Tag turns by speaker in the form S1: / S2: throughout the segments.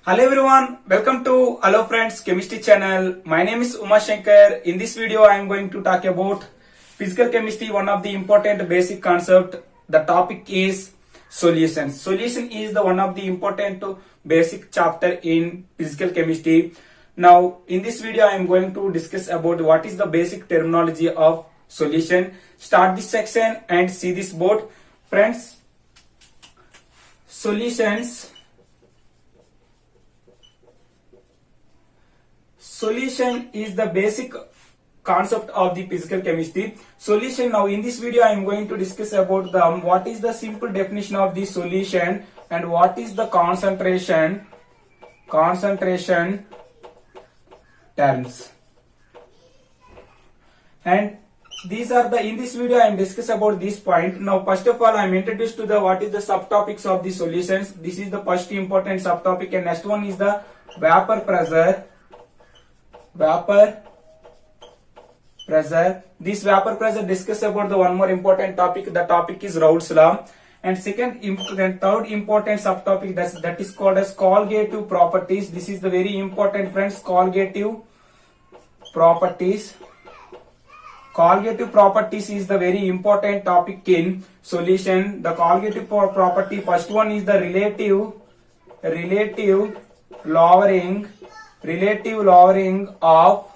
S1: Hello everyone, welcome to Hello Friends Chemistry channel. My name is Uma Shankar. In this video I am going to talk about physical chemistry, one of the important basic concept. The topic is solution. Solution is the one of the important basic chapter in physical chemistry. Now in this video I am going to discuss about what is the basic terminology of solution. Start this section and see this board. Friends, Solution is the basic concept of the physical chemistry. Solution. Now in this video I am going to discuss about what is the simple definition of the solution and what is the concentration terms. And these are in this video I am discuss about this point. Now first of all I am introduced to what is the subtopics of the solutions. This is the first important subtopic, and next one is the vapor pressure. This vapor pressure discuss about the one more important topic. The topic is Raoult's law. And third important subtopic that is called as colligative properties. This is the very important, friends. Colligative properties is the very important topic in solution. The colligative property, first one is the relative lowering of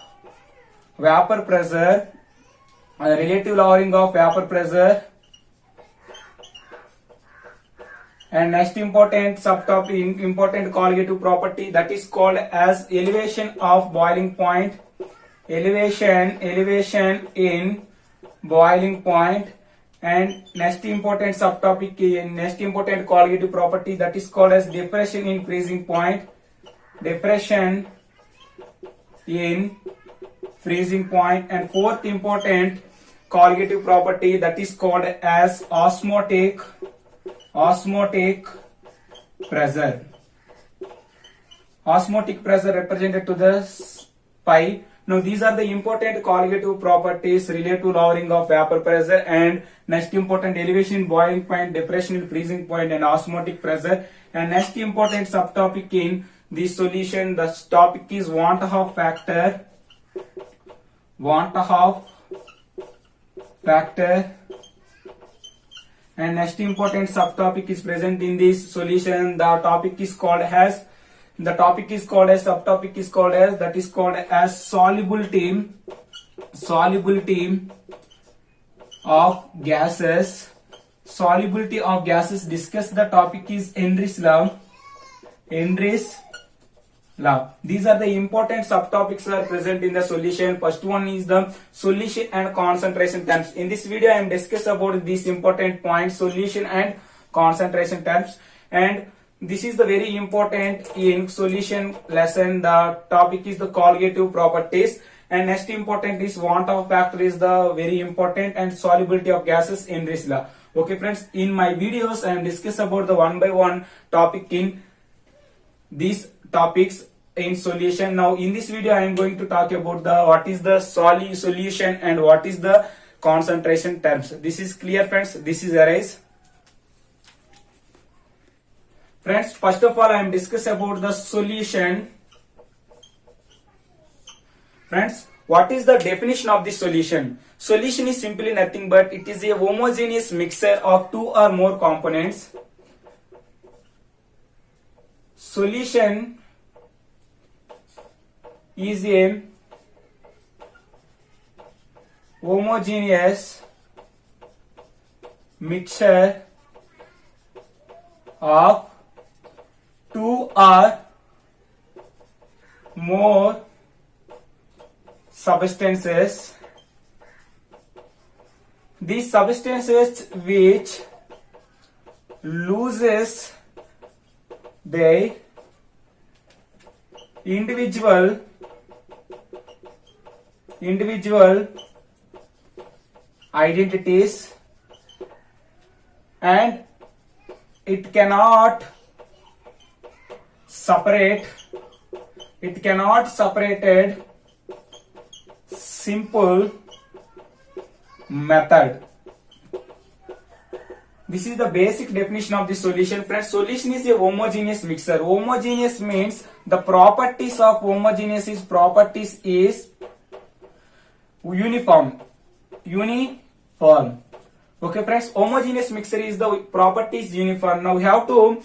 S1: vapor pressure. And next important subtopic, important colligative property, that is called as elevation of boiling point. Elevation in boiling point. And next important subtopic, next important colligative property, that is called as depression in freezing point. Depression in freezing point. And fourth important colligative property, that is called as osmotic pressure. Osmotic pressure represented to the pi. Now these are the important colligative properties related to lowering of vapor pressure, and next important elevation in boiling point, depression in freezing point, and osmotic pressure. And next important subtopic in this solution, the topic is Van 't Hoff factor. And next important subtopic is present in this solution. The topic is called as solubility of gases. Solubility of gases. Discuss the topic is Henry's law. These are the important subtopics are present in the solution. First one is the solution and concentration terms. In this video I am discuss about these important points, solution and concentration terms. And this is the very important in solution lesson. The topic is the colligative properties. And next important is Van 't Hoff factor is the very important, and solubility of gases in Henry's law. Okay friends, in my videos I am discuss about the one by one topic in these topics in solution. Now in this video I am going to talk about what is the solution and what is the concentration terms. This is clear, friends. This is arise. Friends, first of all I am discuss about the solution. Friends, what is the definition of the solution? Solution is simply nothing but it is a homogeneous mixture of two or more components. Solution is a homogeneous mixture of two or more substances. These substances which loses their individual identities, and it cannot separated simple method. This is the basic definition of the solution. Friends, solution is a homogeneous mixture. Homogeneous means the properties of homogeneous is uniform. Uniform. Okay, friends, homogeneous mixture is the properties uniform. Now we have to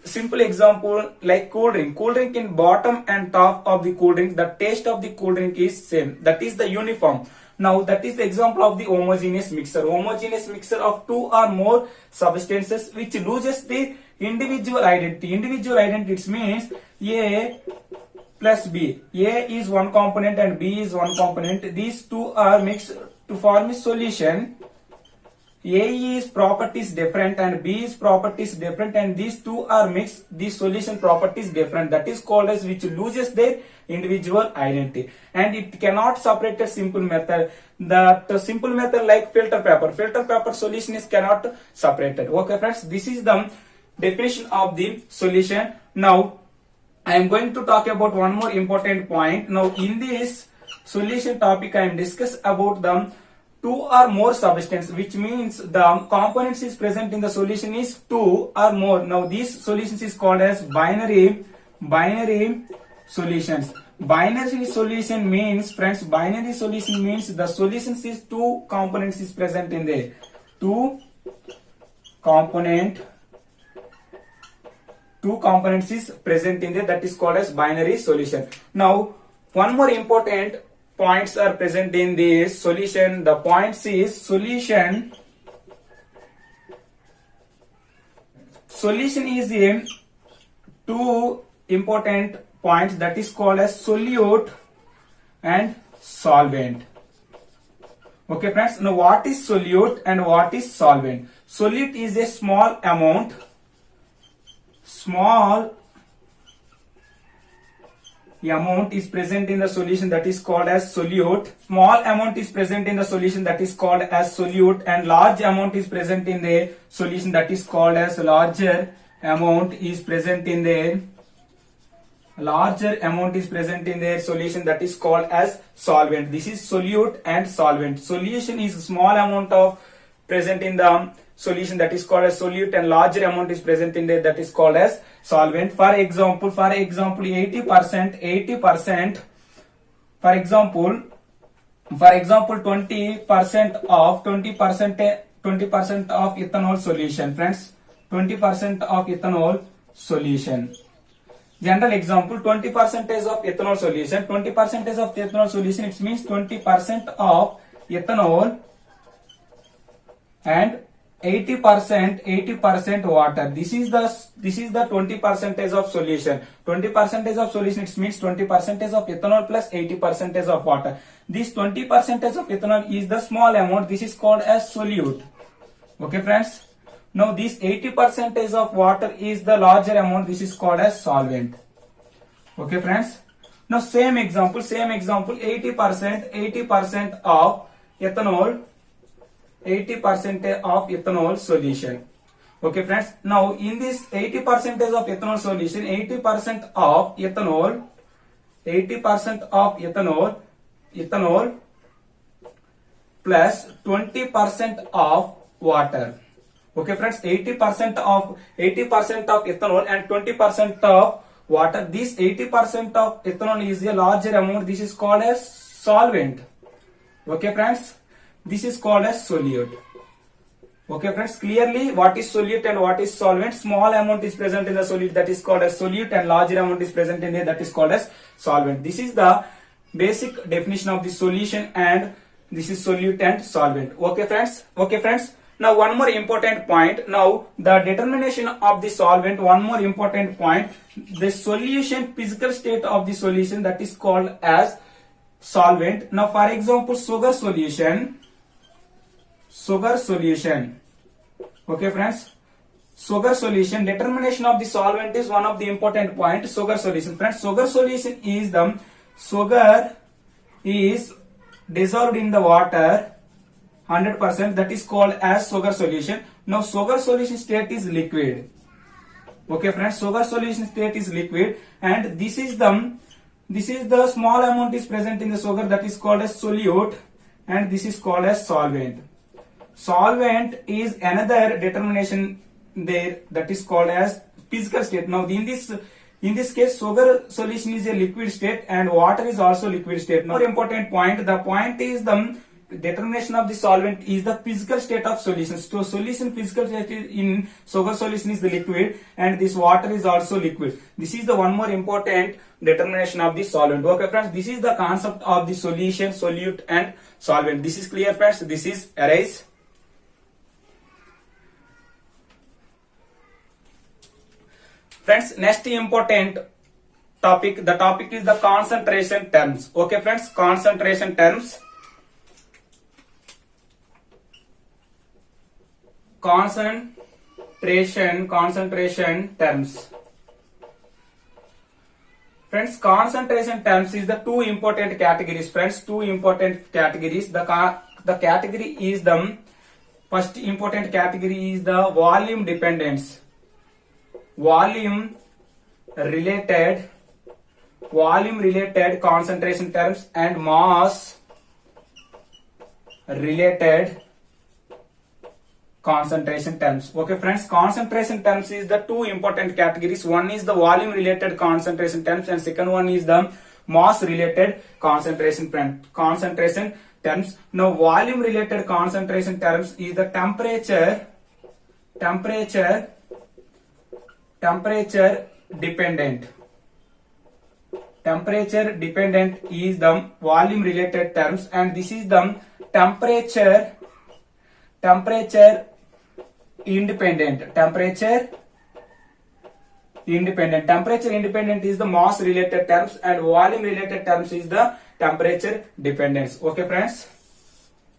S1: simple example like cool drink. Cool drink in bottom and top of the cool drink, the taste of the cool drink is same. That is the uniform. Now that is the example of the homogeneous mixture. Homogeneous mixture of two or more substances which loses the individual identity. Individual identity means A plus B. A is one component and B is one component. These two are mixed to form a solution. A is properties different and B is properties different, and these two are mixed. The solution properties different. That is called as which loses their individual identity, and it cannot separate a simple method. That simple method like filter paper. Filter paper solution is cannot separated. Okay, friends, this is the definition of the solution. Now I am going to talk about one more important point. Now in this solution topic, I am discuss about the two or more substance, which means the components is present in the solution is two or more. Now these solutions is called as binary solutions. Binary solution means, friends, binary solution means the solutions is two components is present in there. Two components is present in there. That is called as binary solution. Now one more important points are present in this solution. The points is solution is a two important points, that is called as solute and solvent. Okay, friends, now what is solute and what is solvent? Solute is a small amount is present in the solution, that is called as solute. Small amount is present in the solution, that is called as solute, and large amount is present in the solution, that is called as larger amount is present in the solution, that is called as solvent. This is solute and solvent. Solution is small amount of present in the solution, that is called as solute, and larger amount is present in there, that is called as solvent. For example 80%, for example 20% of ethanol solution. Friends, 20% of ethanol solution. General example, 20% of ethanol solution. 20% of ethanol solution, it means 20% of ethanol and 80% water. This is the 20% of solution. 20% of solution, it means 20% of ethanol plus 80% of water. This 20% of ethanol is the small amount. This is called as solute. Okay, friends. Now this 80% of water is the larger amount. This is called as solvent. Okay, friends. Now same example 80% of ethanol. 80% of ethanol solution. Okay, friends. Now in this 80% of ethanol solution, 80% of ethanol plus 20% of water. Okay, friends, 80% of ethanol and 20% of water. This 80% of ethanol is a larger amount. This is called as solvent. Okay, friends. This is called as solute. Okay, friends, clearly what is solute and what is solvent? Small amount is present in the solute, that is called as solute, and larger amount is present in there, that is called as solvent. This is the basic definition of the solution, and this is solute and solvent. Okay, friends. Now one more important point. Now the determination of the solvent. One more important point. The solution physical state of the solution, that is called as solvent. Now for example, sugar solution. Okay, friends, sugar solution, determination of the solvent is one of the important point. Sugar solution, friends, sugar solution is the sugar is dissolved in the water 100%, that is called as sugar solution. Now sugar solution state is liquid. Okay, friends, sugar solution state is liquid, and this is the small amount is present in the sugar, that is called as solute, and this is called as solvent. solvent is another determination there, that is called as physical state. Now in this case, sugar solution is a liquid state and water is also liquid state. Now, more important point, the point is the determination of the solvent is the physical state of solution. So solution physical state in sugar solution is the liquid and this water is also liquid. This is the one more important determination of the solvent. Okay friends, this is the concept of the solution, solute and solvent. This is clear friends. This is arise. Friends, next important topic, the topic is the concentration terms. Okay friends, concentration terms. Concentration terms. Friends, concentration terms is the two important categories. Friends, two important categories. The category is the first important category is the volume dependence. Volume related concentration terms and mass related concentration terms. Okay friends, concentration terms is the two important categories. One is the volume related concentration terms and second one is the mass related concentration terms. Now volume related concentration terms is the temperature dependent. Temperature dependent is the volume related terms and this is the temperature independent. Temperature independent is the mass related terms and volume related terms is the temperature dependence. Okay friends,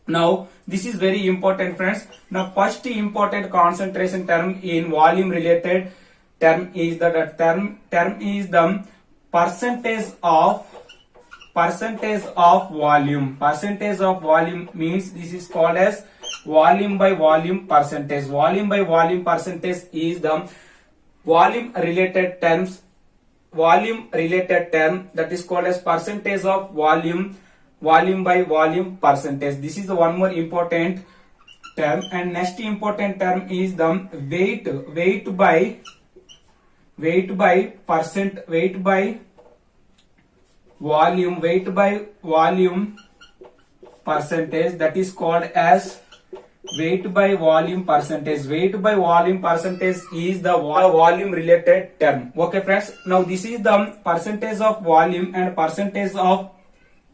S1: now this is very important friends. Now first important concentration term in volume related term is the percentage of volume. Percentage of volume means this is called as volume by volume percentage. Volume by volume percentage is the volume related term that is called as percentage of volume by volume percentage. This is the one more important term. And next important term is the weight by volume percentage, that is called as weight by volume percentage. Weight by volume percentage is the volume related term. Okay friends, now this is the percentage of volume and percentage of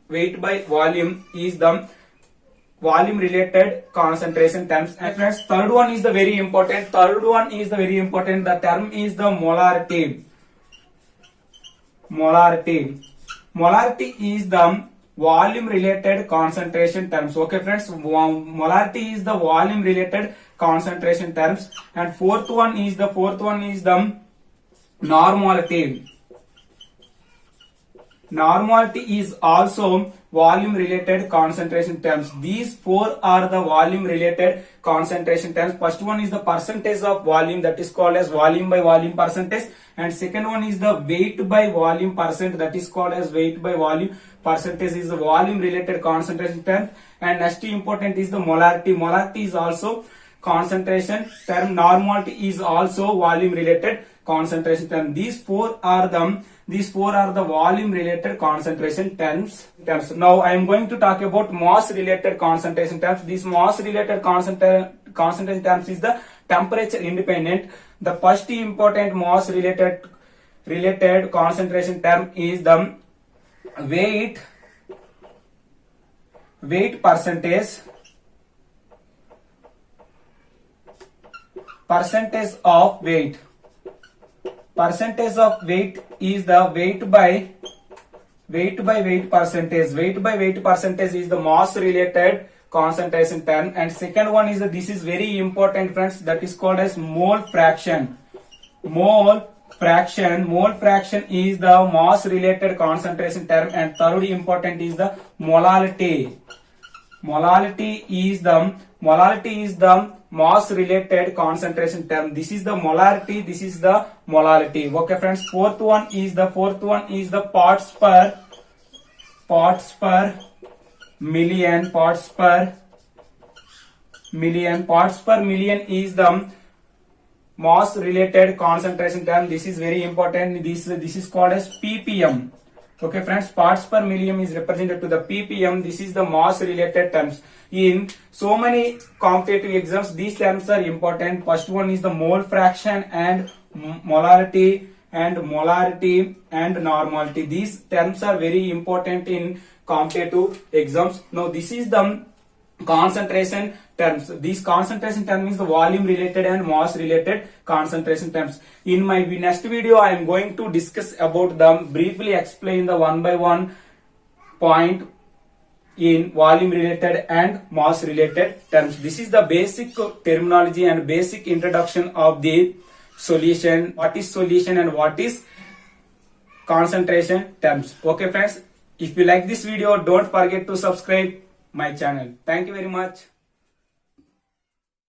S1: weight by volume is the volume related concentration terms. And friends, third one is the very important. The term is the molarity. Molarity is the volume related concentration terms. Okay friends, molarity is the volume related concentration terms. And fourth one is the normality. Normality is also volume related concentration terms. These four are the volume related concentration terms. First one is the percentage of volume, that is called as volume by volume percentage, and second one is the weight by volume percent, that is called as weight by volume percentage is the volume related concentration term. And next important is the molarity. Molarity is also concentration term. Normality is also volume related concentration term. These four are the volume related concentration terms. Now I am going to talk about mass related concentration terms. This mass related concentration terms is the temperature independent. The first important mass related concentration term is the weight percentage of weight. Percentage of weight is the weight by weight percentage. Weight by weight percentage is the mass related concentration term. And second one is this is very important friends, that is called as mole fraction. Mole fraction is the mass related concentration term. And third important is the molality. Molality is the mass related concentration term. This is the molarity, this is the molality. Okay friends, fourth one is the parts per million. Parts per million. Parts per million is the mass related concentration term. This is very important. This is called as ppm. Okay friends, parts per million is represented to the ppm. This is the mass related terms. In so many competitive exams, these terms are important. First one is the mole fraction and molarity and normality. These terms are very important in competitive exams. Now this is the concentration terms. These concentration term is the volume related and mass related concentration terms. In my next video, I am going to discuss about them, briefly explain the one by one point in volume related and mass related terms. This is the basic terminology and basic introduction of the solution. What is solution and what is concentration terms? Okay friends, if you like this video, don't forget to subscribe my channel. Thank you very much.